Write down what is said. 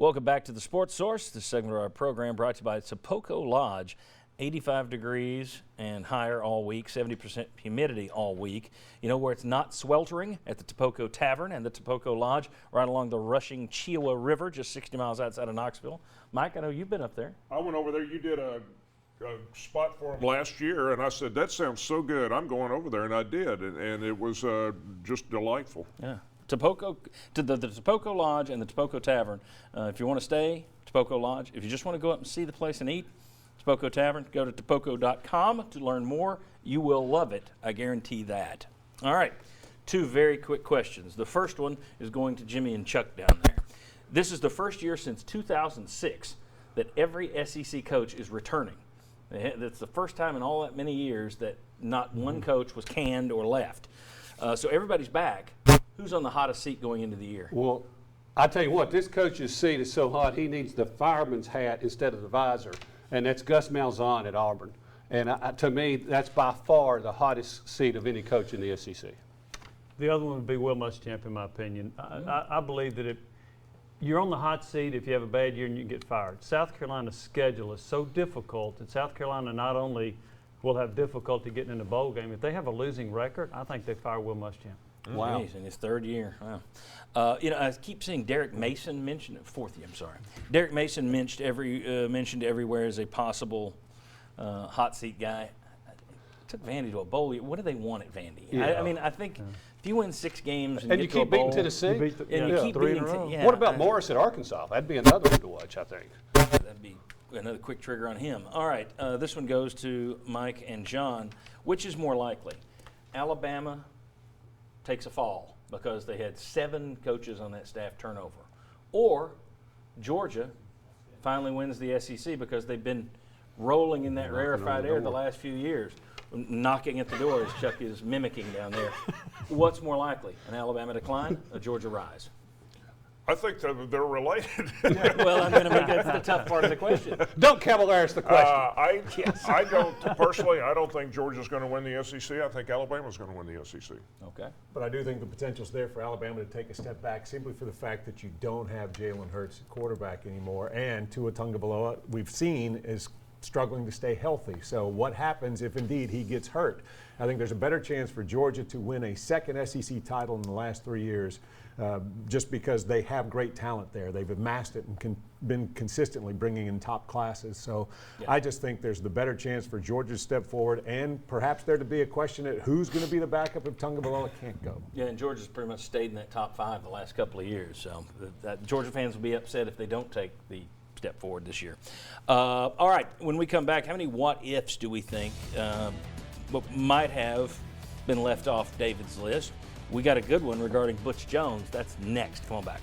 Welcome back to the Sports Source. This segment of our program brought to you by Tapoco Lodge. 85 degrees and higher all week, 70% humidity all week. You know where it's not sweltering? At the Tapoco Tavern and the Tapoco Lodge, right along the rushing Chiowa River, just 60 miles outside of Knoxville. Mike, I know you've been up there. I went over there. You did a spot for them last year, and I said, that sounds so good. I'm going over there, and I did, and it was just delightful. Yeah. Tapoco, to the Tapoco Lodge and the Tapoco Tavern. If you want to stay, Tapoco Lodge. If you just want to go up and see the place and eat, Tapoco Tavern, go to tapoco.com to learn more. You will love it. I guarantee that. All right, two very quick questions. The first one is going to Jimmy and Chuck down there. This is the first year since 2006 that every SEC coach is returning. That's the first time in all that many years that not one coach was canned or left. So everybody's back. Who's on the hottest seat going into the year? Well, I tell you what, this coach's seat is so hot, he needs the fireman's hat instead of the visor, and that's Gus Malzahn at Auburn. And to me, that's by far the hottest seat of any coach in the SEC. The other one would be Will Muschamp, in my opinion. I believe that you're on the hot seat if you have a bad year and you get fired. South Carolina's schedule is so difficult that South Carolina not only will have difficulty getting in the bowl game, if they have a losing record, I think they fire Will Muschamp. Wow. In his third year. Wow. I keep seeing Derek Mason mentioned, fourth year, I'm sorry. Derek Mason mentioned everywhere as a possible hot seat guy. Took Vandy to a bowl. What do they want at Vandy? Yeah. I think if you win 6 games and you get to a keep beating bowl, Tennessee, and you keep beating what about Morris at Arkansas? That'd be another one to watch, I think. That'd be another quick trigger on him. All right, this one goes to Mike and John. Which is more likely? Alabama takes a fall because they had 7 coaches on that staff turnover, or Georgia finally wins the SEC because they've been rolling in that rarefied air the last few years, knocking at the door as Chuck is mimicking down there. What's more likely, an Alabama decline, a Georgia rise? I think they're related. Well, that's the tough part of the question. Don't cavalierize the question. I don't think Georgia's going to win the SEC. I think Alabama's going to win the SEC. Okay. But I do think the potential's there for Alabama to take a step back simply for the fact that you don't have Jalen Hurts at quarterback anymore, and Tua Tagovailoa, we've seen, is struggling to stay healthy. So what happens if indeed he gets hurt? I think there's a better chance for Georgia to win a second SEC title in the last 3 years just because they have great talent there. They've amassed it and been consistently bringing in top classes. So I just think there's the better chance for Georgia to step forward and perhaps there to be a question at who's going to be the backup if Tagovailoa can't go. Yeah, and Georgia's pretty much stayed in that top 5 the last couple of years. So Georgia fans will be upset if they don't take the step forward this year. All right, when we come back, how many what-ifs do we think might have been left off David's list? We got a good one regarding Butch Jones. That's next. Come on back.